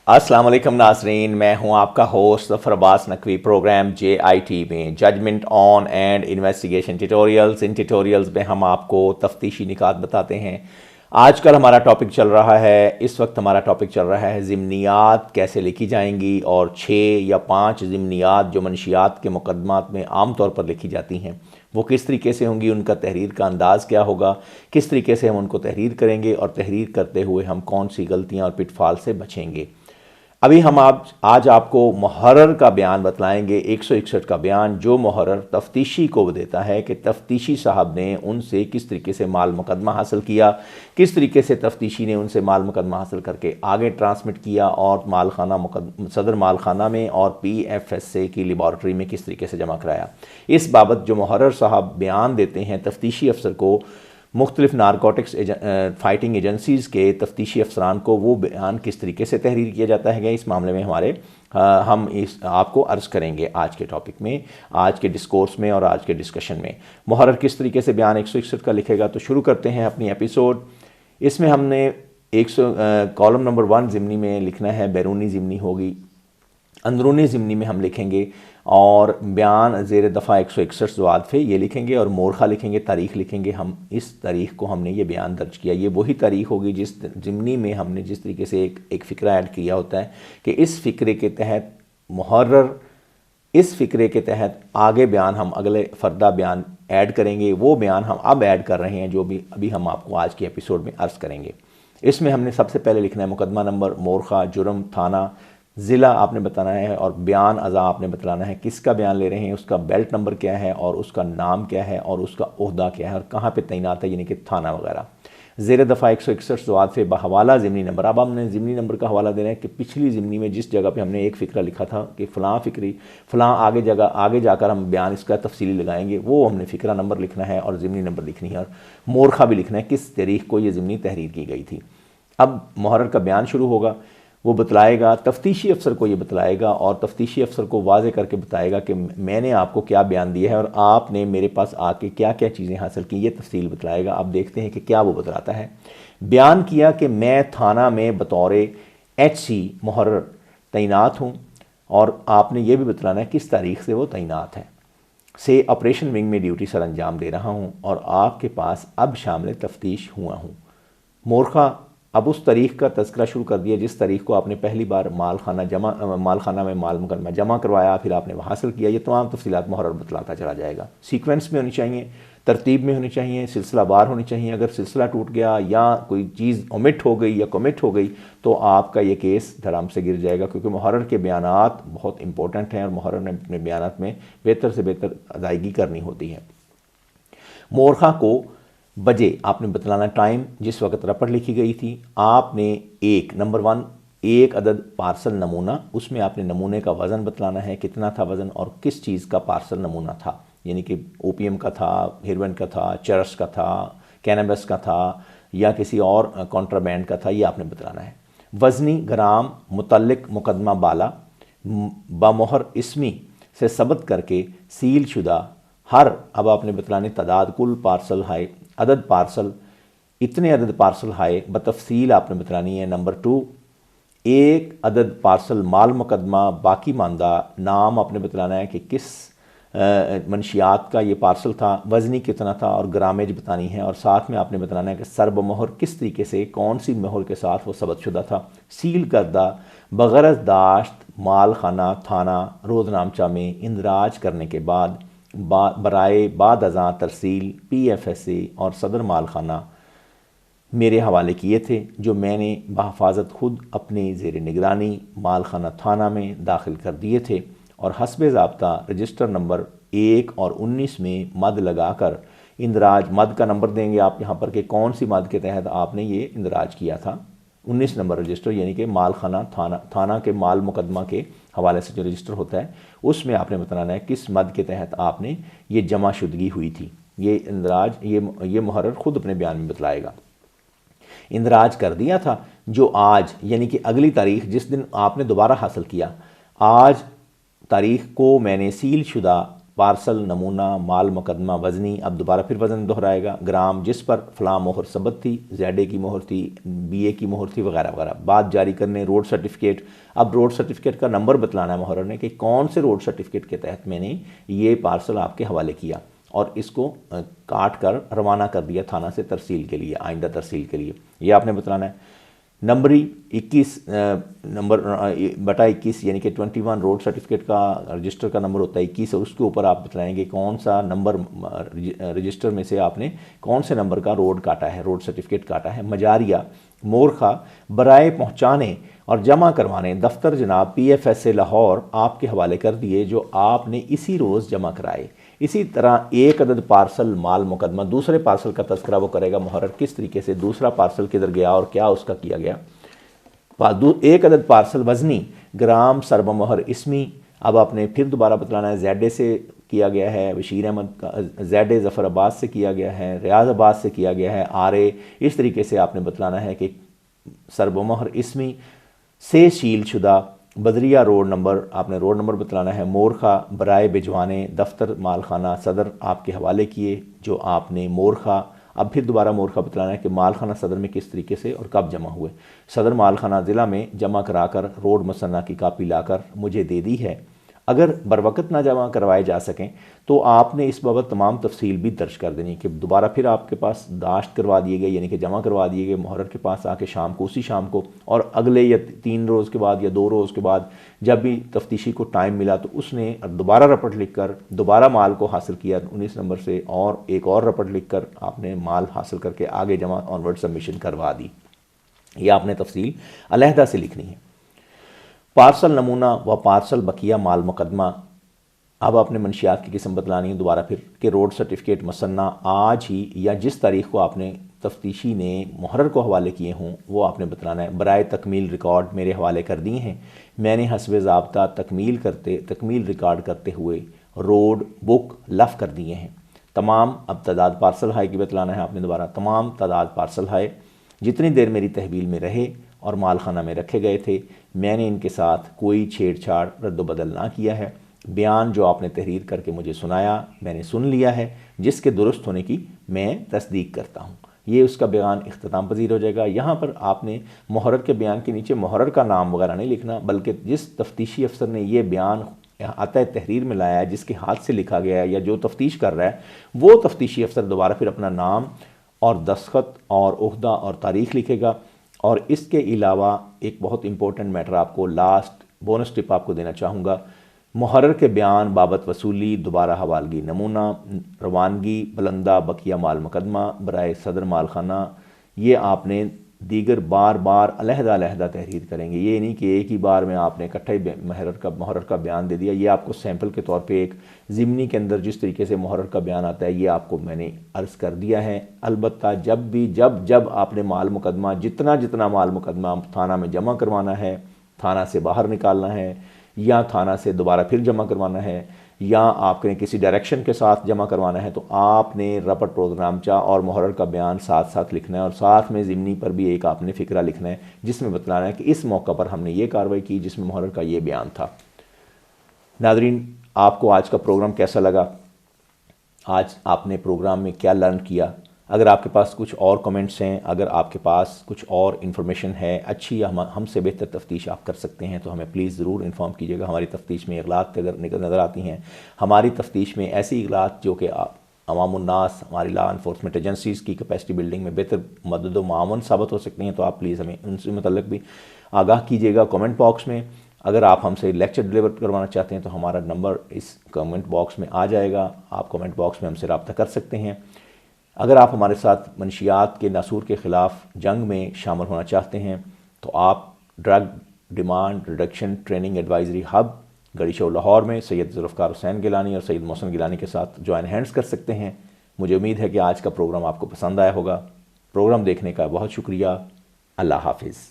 السلام علیکم ناظرین، میں ہوں آپ کا host Zafar Abbas Naqvi. Programme JIT میں judgement on and investigation tutorials, ان ٹیوٹوریلز میں ہم آپ کو تفتیشی نکات بتاتے ہیں۔ آج کل ہمارا ٹاپک چل رہا ہے، اس وقت ہمارا ٹاپک چل رہا ہے ضمنیات کیسے لکھی جائیں گی، اور 6 یا 5 ضمنیات جو منشیات کے مقدمات میں عام طور پر لکھی جاتی ہیں وہ کس طریقے سے ہوں گی، ان کا تحریر کا انداز کیا ہوگا، کس طریقے سے ہم ان کو تحریر کریں گے، اور تحریر کرتے ہوئے ہم کون سی غلطیاں اور پٹ فال سے بچیں گے۔ ابھی ہم آج آپ کو محرر کا بیان بتلائیں گے، 161 کا بیان، جو محرر تفتیشی کو دیتا ہے کہ تفتیشی صاحب نے ان سے کس طریقے سے مال مقدمہ حاصل کیا، کس طریقے سے تفتیشی نے ان سے مال مقدمہ حاصل کر کے آگے ٹرانسمٹ کیا، اور صدر مال خانہ میں اور PFSA کی لیبارٹری میں کس طریقے سے جمع کرایا۔ اس بابت جو محرر صاحب بیان دیتے ہیں تفتیشی افسر کو، مختلف نارکوٹکس فائٹنگ ایجنسیز کے تفتیشی افسران کو، وہ بیان کس طریقے سے تحریر کیا جاتا ہے، اس معاملے میں ہم آپ کو عرض کریں گے آج کے ٹاپک میں، آج کے ڈسکورس میں اور آج کے ڈسکشن میں۔ محرر کس طریقے سے بیان 161 کا لکھے گا، تو شروع کرتے ہیں اپنی ایپیسوڈ۔ اس میں ہم نے کالم نمبر 1 ضمنی میں لکھنا ہے، بیرونی ضمنی ہوگی، اندرونی ضمنی میں ہم لکھیں گے، اور بیان زیر دفعہ 161 ضوابط یہ لکھیں گے، اور مورخہ لکھیں گے، تاریخ لکھیں گے۔ ہم اس تاریخ کو ہم نے یہ بیان درج کیا، یہ وہی تاریخ ہوگی جس ضمنی میں ہم نے جس طریقے سے ایک فقرہ ایڈ کیا ہوتا ہے کہ اس فقرے کے تحت محرر، اس فقرے کے تحت آگے بیان ہم اگلے فردہ بیان ایڈ کریں گے، وہ بیان ہم اب ایڈ کر رہے ہیں جو بھی ابھی ہم آپ کو آج کے ایپیسوڈ میں عرض کریں گے۔ اس میں ہم نے سب سے پہلے لکھنا ہے مقدمہ نمبر، مورخہ، جرم، تھانہ، ضلع آپ نے بتانا ہے، اور بیان ازا آپ نے بتلانا ہے، کس کا بیان لے رہے ہیں، اس کا بیلٹ نمبر کیا ہے، اور اس کا نام کیا ہے، اور اس کا عہدہ کیا ہے، اور کہاں پہ تعینات ہے، یعنی کہ تھانہ وغیرہ۔ زیر دفعہ 161 ضوابط سے بحوالہ ضمنی نمبر۔ اب ہم نے ضمنی نمبر کا حوالہ دینا ہے کہ پچھلی ضمنی میں جس جگہ پہ ہم نے ایک فقرہ لکھا تھا کہ فلاں فکری فلاں آگے جا کر ہم بیان اس کا تفصیلی لگائیں گے، وہ ہم نے فقرہ نمبر لکھنا ہے اور ضمنی نمبر لکھنی ہے، اور مورخہ بھی لکھنا ہے کس تاریخ کو یہ ضمنی تحریر کی گئی تھی۔ اب محرر کا بیان شروع ہوگا، وہ بتلائے گا، تفتیشی افسر کو یہ بتلائے گا، اور تفتیشی افسر کو واضح کر کے بتائے گا کہ میں نے آپ کو کیا بیان دیا ہے اور آپ نے میرے پاس آ کے کیا کیا چیزیں حاصل کی، یہ تفصیل بتلائے گا۔ اب دیکھتے ہیں کہ کیا وہ بتلاتا ہے۔ بیان کیا کہ میں تھانہ میں بطور HC محرر تعینات ہوں، اور آپ نے یہ بھی بتلانا ہے کس تاریخ سے وہ تعینات ہے، سے آپریشن ونگ میں ڈیوٹی سر انجام دے رہا ہوں، اور آپ کے پاس اب شامل تفتیش ہوا ہوں۔ مورخہ اب اس تاریخ کا تذکرہ شروع کر دیا جس تاریخ کو آپ نے پہلی بار مال خانہ میں مال مقدمہ جمع کروایا، پھر آپ نے وہ حاصل کیا۔ یہ تمام تفصیلات محرر بتلاتا چلا جائے گا، سیکوینس میں ہونی چاہیے، ترتیب میں ہونی چاہیے، سلسلہ وار ہونی چاہیے۔ اگر سلسلہ ٹوٹ گیا یا کوئی چیز اومٹ ہو گئی یا کمٹ ہو گئی تو آپ کا یہ کیس دھڑام سے گر جائے گا، کیونکہ محرر کے بیانات بہت امپورٹنٹ ہیں، اور محرر نے اپنے بیانات میں بہتر سے بہتر ادائیگی کرنی ہوتی ہے۔ مورخہ کو بجے آپ نے بتلانا ٹائم جس وقت رپٹ لکھی گئی تھی۔ آپ نے نمبر 1 ایک عدد پارسل نمونہ، اس میں آپ نے نمونے کا وزن بتلانا ہے، کتنا تھا وزن، اور کس چیز کا پارسل نمونہ تھا، یعنی کہ اوپیم کا تھا، ہیروئن کا تھا، چرس کا تھا، کینیبس کا تھا، یا کسی اور کانٹرابینڈ کا تھا، یہ آپ نے بتلانا ہے۔ وزنی گرام متعلق مقدمہ بالا بمہر اسمی سے ثبت کر کے سیل شدہ اب آپ نے بتلانے تعداد، کل پارسل ہائے، عدد پارسل، اتنے عدد پارسل ہائے بتفصیل آپ نے بتلانی ہے۔ نمبر 2 ایک عدد پارسل مال مقدمہ باقی ماندہ، نام آپ نے بتلانا ہے کہ کس منشیات کا یہ پارسل تھا، وزنی کتنا تھا، اور گرامیج بتانی ہے، اور ساتھ میں آپ نے بتلانا ہے کہ سر بمہر کس طریقے سے کون سی مہر کے ساتھ وہ ثبت شدہ تھا، سیل کردہ بغرض داشت مال خانہ تھانہ روزنامچہ میں اندراج کرنے کے بعد برائے بعد ازاں ترسیل PFSA اور صدر مال خانہ میرے حوالے کیے تھے، جو میں نے بحفاظت خود اپنے زیر نگرانی مال خانہ تھانہ میں داخل کر دیے تھے، اور حسب ضابطہ رجسٹر نمبر 1 اور 19 میں مد لگا کر اندراج، مد کا نمبر دیں گے آپ یہاں پر کہ کون سی مد کے تحت آپ نے یہ اندراج کیا تھا، 19 نمبر رجسٹر، یعنی کہ مال خانہ تھانہ کے مال مقدمہ کے حوالے سے جو رجسٹر ہوتا ہے اس میں آپ نے بتانا ہے کس مد کے تحت آپ نے یہ جمع شدگی ہوئی تھی۔ یہ اندراج یہ محرر خود اپنے بیان میں بتلائے گا۔ اندراج کر دیا تھا جو آج، یعنی کہ اگلی تاریخ جس دن آپ نے دوبارہ حاصل کیا، آج تاریخ کو میں نے سیل شدہ پارسل نمونہ مال مقدمہ وزنی، اب دوبارہ پھر وزن دہرائے گا، گرام جس پر فلاں مہر ثبت تھی، زیڈ اے کی مہر تھی، بی اے کی مہر تھی، وغیرہ وغیرہ، بات جاری کرنے روڈ سرٹیفکیٹ۔ اب روڈ سرٹیفکیٹ کا نمبر بتلانا ہے محرر نے کہ کون سے روڈ سرٹیفکیٹ کے تحت میں نے یہ پارسل آپ کے حوالے کیا، اور اس کو کاٹ کر روانہ کر دیا تھانہ سے ترسیل کے لیے، آئندہ ترسیل کے لیے، یہ آپ نے بتلانا ہے۔ نمبری 21 نمبر بٹا 21 یعنی کہ 21 روڈ سرٹیفکیٹ کا رجسٹر کا نمبر ہوتا ہے 21، اور اس کے اوپر آپ بتلائیں گے کون سا نمبر رجسٹر میں سے آپ نے کون سے نمبر کا روڈ کاٹا ہے، روڈ سرٹیفکیٹ کاٹا ہے۔ مجاریہ مورخہ برائے پہنچانے اور جمع کروانے دفتر جناب P F S A Lahore آپ کے حوالے کر دیے، جو آپ نے اسی روز جمع کرائے۔ اسی طرح ایک عدد پارسل مال مقدمہ، دوسرے پارسل کا تذکرہ وہ کرے گا محرر کس طریقے سے دوسرا پارسل کدھر گیا اور کیا اس کا کیا گیا۔ ایک عدد پارسل وزنی گرام سرب مہر اسمی، اب آپ نے پھر دوبارہ بتلانا ہے زیڈ اے سے کیا گیا ہے، بشیر احمد کا زیڈ اے ظفر آباد سے کیا گیا ہے، ریاض آباد سے کیا گیا ہے، آر اے، اس طریقے سے آپ نے بتلانا ہے کہ سرب مہر اسمی سے شیل شدہ بدریہ روڈ نمبر، آپ نے روڈ نمبر بتلانا ہے۔ مورخہ برائے بھجوانے دفتر مالخانہ صدر آپ کے حوالے کیے، جو آپ نے مورخہ، اب پھر دوبارہ مورخہ بتلانا ہے کہ مالخانہ صدر میں کس طریقے سے اور کب جمع ہوئے۔ صدر مالخانہ ضلع میں جمع کرا کر روڈ مصنع کی کاپی لا کر مجھے دے دی ہے۔ اگر بروقت نہ جمع کروائے جا سکیں تو آپ نے اس بابت تمام تفصیل بھی درج کر دینی کہ دوبارہ پھر آپ کے پاس داشت کروا دیے گئے، یعنی کہ جمع کروا دیے گئے محرر کے پاس آ کے شام کو، اسی شام کو، اور اگلے یا 3 روز کے بعد یا 2 روز کے بعد جب بھی تفتیشی کو ٹائم ملا تو اس نے دوبارہ رپٹ لکھ کر دوبارہ مال کو حاصل کیا 19 نمبر سے، اور ایک اور رپٹ لکھ کر آپ نے مال حاصل کر کے آگے جمع آن ورڈ سبمیشن کروا دی۔ یہ آپ نے تفصیل علیحدہ سے لکھنی ہے۔ پارسل نمونہ و پارسل بقیہ مال مقدمہ، اب آپ نے منشیات کی قسم بتلانی ہے دوبارہ پھر کہ روڈ سرٹیفکیٹ مصنع آج ہی یا جس تاریخ کو آپ نے تفتیشی نے محرر کو حوالے کیے ہوں وہ آپ نے بتلانا ہے۔ برائے تکمیل ریکارڈ میرے حوالے کر دیے ہیں، میں نے حسب ضابطہ تکمیل ریکارڈ کرتے ہوئے روڈ بک لف کر دیے ہیں۔ تمام اب تعداد پارسل ہائے کی بتلانا ہے آپ نے دوبارہ، تمام تعداد پارسل ہائے جتنی دیر میری تحویل میں رہے اور مالخانہ میں رکھے گئے تھے، میں نے ان کے ساتھ کوئی چھیڑ چھاڑ رد و بدل نہ کیا ہے۔ بیان جو آپ نے تحریر کر کے مجھے سنایا میں نے سن لیا ہے، جس کے درست ہونے کی میں تصدیق کرتا ہوں۔ یہ اس کا بیان اختتام پذیر ہو جائے گا۔ یہاں پر آپ نے محرر کے بیان کے نیچے محرر کا نام وغیرہ نہیں لکھنا، بلکہ جس تفتیشی افسر نے یہ بیان عطا تحریر میں لایا ہے، جس کے ہاتھ سے لکھا گیا ہے یا جو تفتیش کر رہا ہے، وہ تفتیشی افسر دوبارہ پھر اپنا نام اور دستخط اور عہدہ اور تاریخ لکھے گا۔ اور اس کے علاوہ ایک بہت امپورٹنٹ میٹر آپ کو لاسٹ بونس ٹپ آپ کو دینا چاہوں گا، محرر کے بیان بابت وصولی دوبارہ حوالگی نمونہ روانگی بلندہ بقیہ مال مقدمہ برائے صدر مالخانہ، یہ آپ نے دیگر بار بار علیحدہ تحریر کریں گے۔ یہ نہیں کہ ایک ہی بار میں آپ نے اکٹھا ہی محرر کا بیان دے دیا۔ یہ آپ کو سیمپل کے طور پہ ایک ضمنی کے اندر جس طریقے سے محرر کا بیان آتا ہے یہ آپ کو میں نے عرض کر دیا ہے۔ البتہ جب آپ نے مال مقدمہ جتنا مال مقدمہ تھانہ میں جمع کروانا ہے، تھانہ سے باہر نکالنا ہے یا تھانہ سے دوبارہ پھر جمع کروانا ہے یا آپ نے کسی ڈائریکشن کے ساتھ جمع کروانا ہے، تو آپ نے رپٹ پروگرامچہ اور محرر کا بیان ساتھ لکھنا ہے، اور ساتھ میں ضمنی پر بھی ایک آپ نے فقرہ لکھنا ہے جس میں بتلانا ہے کہ اس موقع پر ہم نے یہ کارروائی کی جس میں محرر کا یہ بیان تھا۔ ناظرین، آپ کو آج کا پروگرام کیسا لگا؟ آج آپ نے پروگرام میں کیا لرن کیا؟ اگر آپ کے پاس کچھ اور کمنٹس ہیں، اگر آپ کے پاس کچھ اور انفارمیشن ہے اچھی، ہم سے بہتر تفتیش آپ کر سکتے ہیں تو ہمیں پلیز ضرور انفارم کیجیے گا۔ ہماری تفتیش میں اغلاط اگر نظر آتی ہیں، ہماری تفتیش میں ایسی اغلاط جو کہ عوام الناس، ہماری لا انفورسمنٹ ایجنسیز کی کیپیسٹی بلڈنگ میں بہتر مدد و معاون ثابت ہو سکتی ہیں، تو آپ پلیز ہمیں ان سے متعلق بھی آگاہ کیجیے گا کامنٹ باکس میں۔ اگر آپ ہم سے لیکچر ڈلیور کروانا چاہتے ہیں تو ہمارا نمبر اس کامنٹ باکس میں آ جائے گا، آپ کامنٹ باکس میں ہم سے رابطہ کر سکتے ہیں۔ اگر آپ ہمارے ساتھ منشیات کے ناسور کے خلاف جنگ میں شامل ہونا چاہتے ہیں تو آپ drug demand reduction training advisory hub گڑی شو لاہور میں سید ذوالفقار حسین گیلانی اور سید محسن گیلانی کے ساتھ جوائن ہینڈز کر سکتے ہیں۔ مجھے امید ہے کہ آج کا پروگرام آپ کو پسند آیا ہوگا۔ پروگرام دیکھنے کا بہت شکریہ۔ اللہ حافظ۔